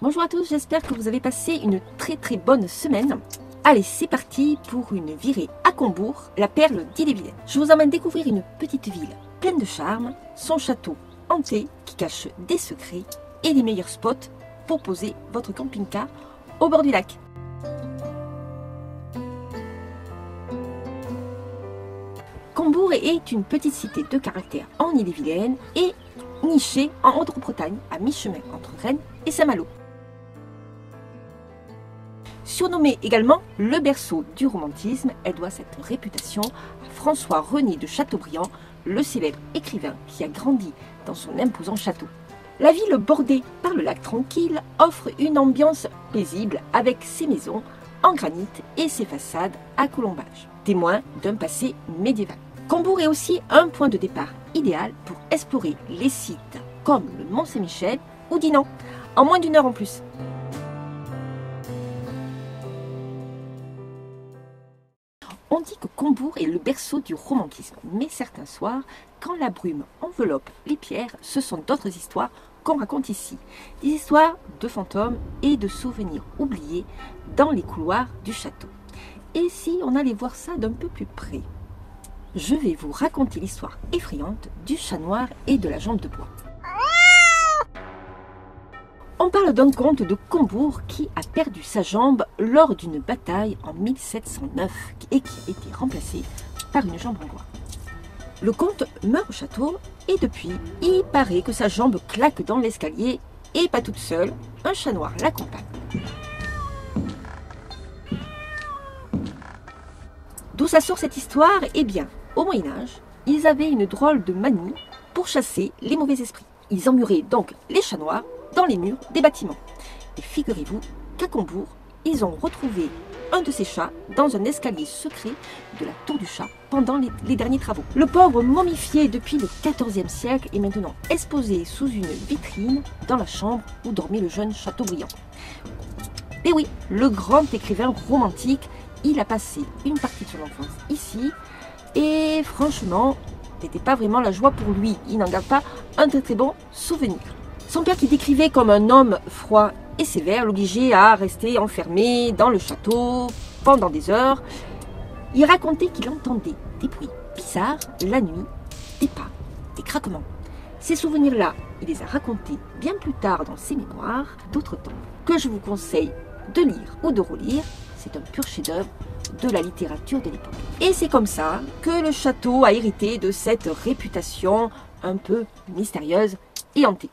Bonjour à tous, j'espère que vous avez passé une très bonne semaine. Allez, c'est parti pour une virée à Combourg, la perle d'Ille-et-Vilaine. Je vous emmène découvrir une petite ville pleine de charme, son château hanté qui cache des secrets et les meilleurs spots pour poser votre camping-car au bord du lac. Combourg est une petite cité de caractère en Ille-et-Vilaine et nichée en Haute-Bretagne, à mi-chemin entre Rennes et Saint-Malo. Surnommée également le berceau du romantisme, elle doit cette réputation à François-René de Chateaubriand, le célèbre écrivain qui a grandi dans son imposant château. La ville bordée par le lac tranquille offre une ambiance paisible avec ses maisons en granit et ses façades à colombage, témoin d'un passé médiéval. Combourg est aussi un point de départ idéal pour explorer les sites comme le Mont-Saint-Michel ou Dinan, en moins d'une heure en plus. On dit que Combourg est le berceau du romantisme, mais certains soirs, quand la brume enveloppe les pierres, ce sont d'autres histoires qu'on raconte ici. Des histoires de fantômes et de souvenirs oubliés dans les couloirs du château. Et si on allait voir ça d'un peu plus près? Je vais vous raconter l'histoire effrayante du chat noir et de la jambe de bois. On parle d'un comte de Combourg qui a perdu sa jambe lors d'une bataille en 1709 et qui a été remplacée par une jambe en bois. Le comte meurt au château et depuis, il paraît que sa jambe claque dans l'escalier et pas toute seule, un chat noir l'accompagne. D'où ça sort cette histoire? Eh bien, au Moyen-Âge, ils avaient une drôle de manie pour chasser les mauvais esprits. Ils emmuraient donc les chats noirs dans les murs des bâtiments. Et figurez-vous qu'à Combourg, ils ont retrouvé un de ces chats dans un escalier secret de la tour du chat pendant les derniers travaux. Le pauvre, momifié depuis le XIVe siècle, est maintenant exposé sous une vitrine dans la chambre où dormait le jeune Chateaubriand. Et oui, le grand écrivain romantique, il a passé une partie de son enfance ici et franchement, c'était pas vraiment la joie pour lui. Il n'en garde pas un très bon souvenir. Son père, qui décrivait comme un homme froid et sévère, l'obligeait à rester enfermé dans le château pendant des heures. Il racontait qu'il entendait des bruits bizarres la nuit, des pas, des craquements. Ces souvenirs-là, il les a racontés bien plus tard dans ses mémoires d'autres temps, que je vous conseille de lire ou de relire. C'est un pur chef-d'œuvre de la littérature de l'époque. Et c'est comme ça que le château a hérité de cette réputation un peu mystérieuse et hantée.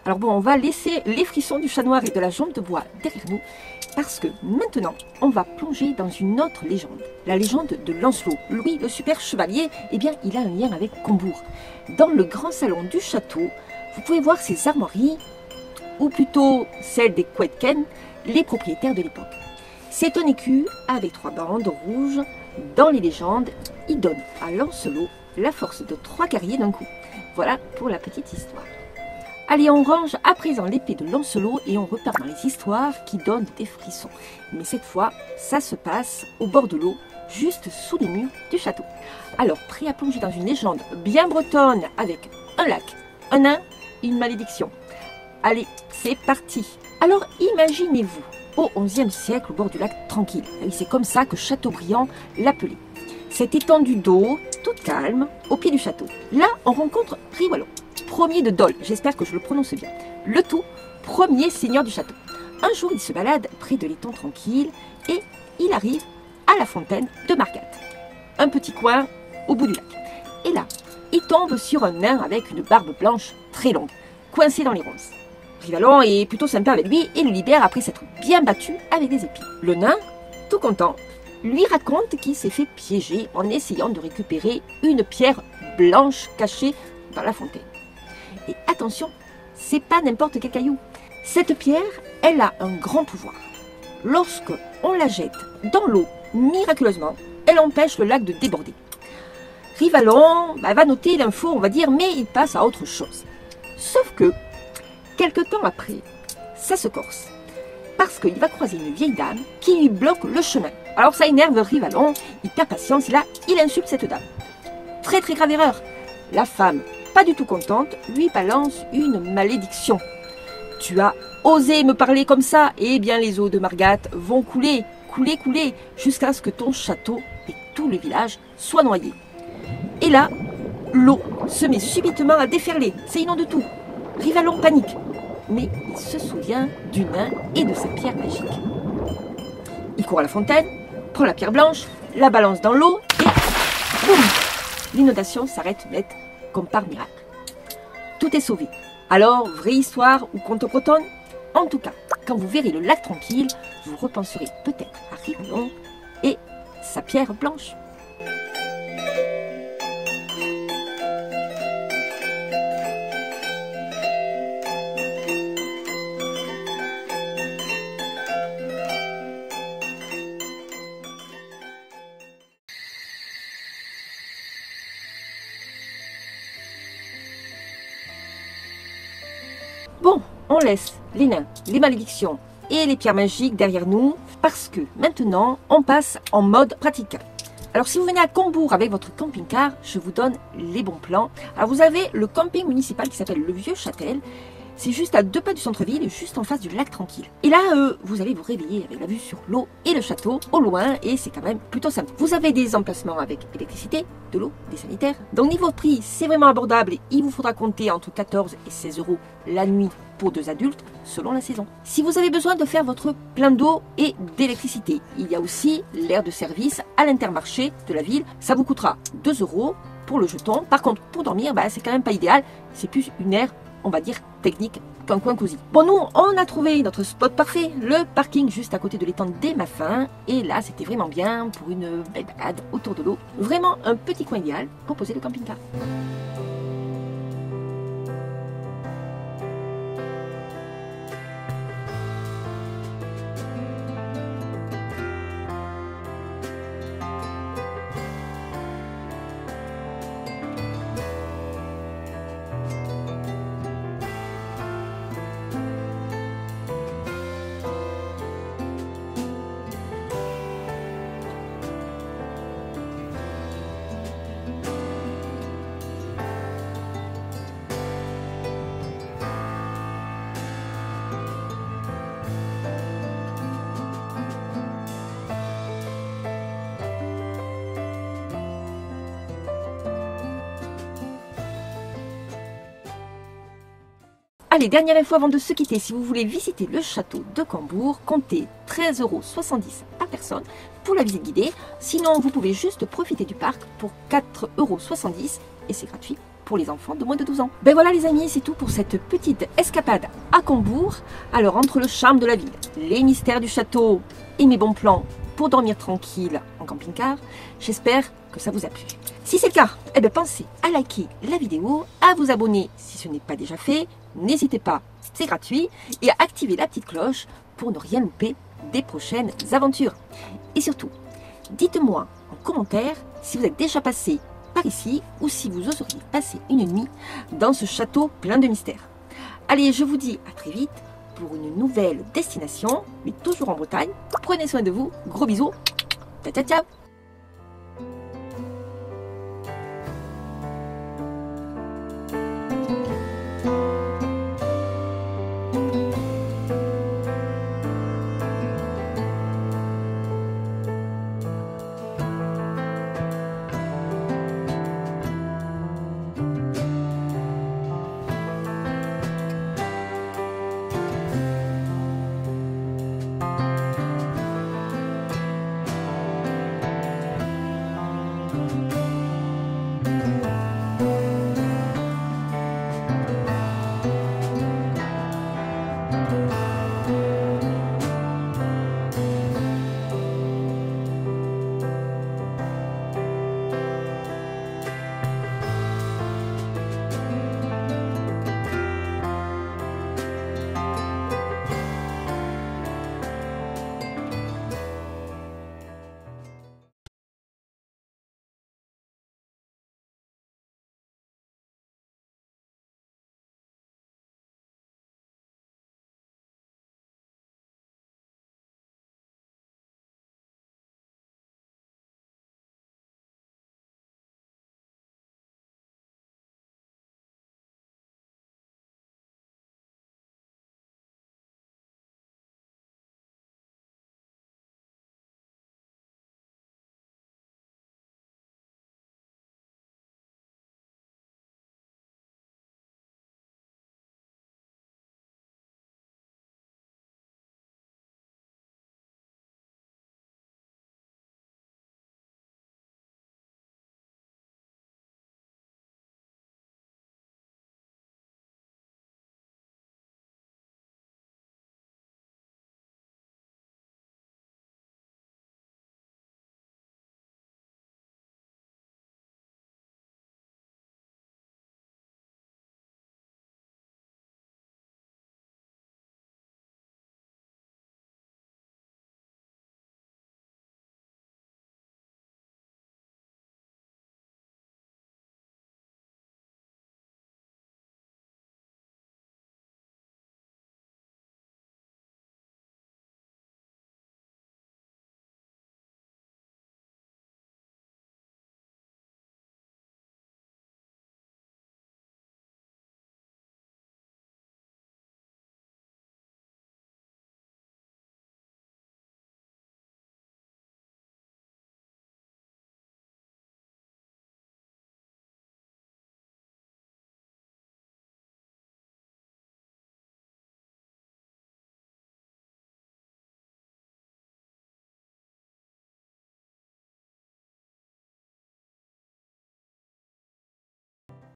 Alors bon, on va laisser les frissons du chat noir et de la jambe de bois derrière nous parce que maintenant, on va plonger dans une autre légende. La légende de Lancelot. Louis, le super chevalier, eh bien, il a un lien avec Combourg. Dans le grand salon du château, vous pouvez voir ses armoiries, ou plutôt celles des Couetken, les propriétaires de l'époque. C'est un écu avec 3 bandes rouges. Dans les légendes, il donne à Lancelot la force de 3 guerriers d'un coup. Voilà pour la petite histoire. Allez, on range à présent l'épée de Lancelot et on repart dans les histoires qui donnent des frissons. Mais cette fois, ça se passe au bord de l'eau, juste sous les murs du château. Alors, prêt à plonger dans une légende bien bretonne avec un lac, un nain, une malédiction. Allez, c'est parti. Alors, imaginez-vous, au XIe siècle, au bord du lac tranquille. C'est comme ça que Chateaubriand l'appelait. cette étendue d'eau, toute calme, au pied du château. Là, on rencontre Rivallon, premier de Dole, j'espère que je le prononce bien, le tout premier seigneur du château. Un jour, il se balade près de l'étang tranquille et il arrive à la fontaine de Margate, un petit coin au bout du lac. Et là, il tombe sur un nain avec une barbe blanche très longue, coincé dans les ronces. Rivallon est plutôt sympa avec lui et le libère après s'être bien battu avec des épines. Le nain, tout content, lui raconte qu'il s'est fait piéger en essayant de récupérer une pierre blanche cachée dans la fontaine. Et attention, c'est pas n'importe quel caillou. Cette pierre, elle a un grand pouvoir. Lorsque on la jette dans l'eau, miraculeusement, elle empêche le lac de déborder. Rivallon va noter l'info, on va dire, mais il passe à autre chose. Sauf que, quelque temps après, ça se corse. Parce qu'il va croiser une vieille dame qui lui bloque le chemin. Alors ça énerve Rivallon, il perd patience et là, il insulte cette dame. Très très grave erreur. La femme, pas du tout contente, lui balance une malédiction. Tu as osé me parler comme ça, eh bien les eaux de Margate vont couler, jusqu'à ce que ton château et tout le village soient noyés. Et là, l'eau se met subitement à déferler, c'est inonde de tout. Rivallon panique, mais il se souvient du nain et de sa pierre magique. Il court à la fontaine, prend la pierre blanche, la balance dans l'eau et boum, l'inondation s'arrête net comme par miracle. Tout est sauvé. Alors, vraie histoire ou conte bretonne? En tout cas, quand vous verrez le lac tranquille, vous repenserez peut-être à Rivallon et sa pierre blanche. Bon, on laisse les nains, les malédictions et les pierres magiques derrière nous parce que maintenant, on passe en mode pratique. Alors si vous venez à Combourg avec votre camping-car, je vous donne les bons plans. Alors vous avez le camping municipal qui s'appelle le Vieux Châtel. C'est juste à 2 pas du centre-ville et juste en face du lac tranquille. Et là, vous allez vous réveiller avec la vue sur l'eau et le château au loin et c'est quand même plutôt sympa. Vous avez des emplacements avec électricité, de l'eau, des sanitaires. Donc niveau prix, c'est vraiment abordable. Il vous faudra compter entre 14 et 16 € la nuit pour 2 adultes selon la saison. Si vous avez besoin de faire votre plein d'eau et d'électricité, il y a aussi l'aire de service à l'Intermarché de la ville. Ça vous coûtera 2 € pour le jeton. Par contre, pour dormir, c'est quand même pas idéal. C'est plus une aire, on va dire, technique qu'un coin cosy. Bon, nous, on a trouvé notre spot parfait, le parking juste à côté de l'étang des Maffins. Et là, c'était vraiment bien pour une belle balade autour de l'eau. Vraiment un petit coin idéal pour poser le camping-car. Allez, dernière info avant de se quitter, si vous voulez visiter le château de Combourg, comptez 13,70 € par personne pour la visite guidée. Sinon, vous pouvez juste profiter du parc pour 4,70 € et c'est gratuit pour les enfants de moins de 12 ans. Ben voilà les amis, c'est tout pour cette petite escapade à Combourg. Alors entre le charme de la ville, les mystères du château et mes bons plans pour dormir tranquille en camping-car, j'espère que ça vous a plu. Si c'est le cas, pensez à liker la vidéo, à vous abonner si ce n'est pas déjà fait, n'hésitez pas, c'est gratuit, et à activer la petite cloche pour ne rien louper des prochaines aventures. Et surtout, dites-moi en commentaire si vous êtes déjà passé par ici ou si vous oseriez passer une nuit dans ce château plein de mystères. Allez, je vous dis à très vite pour une nouvelle destination, mais toujours en Bretagne. Prenez soin de vous, gros bisous, ciao ciao ciao.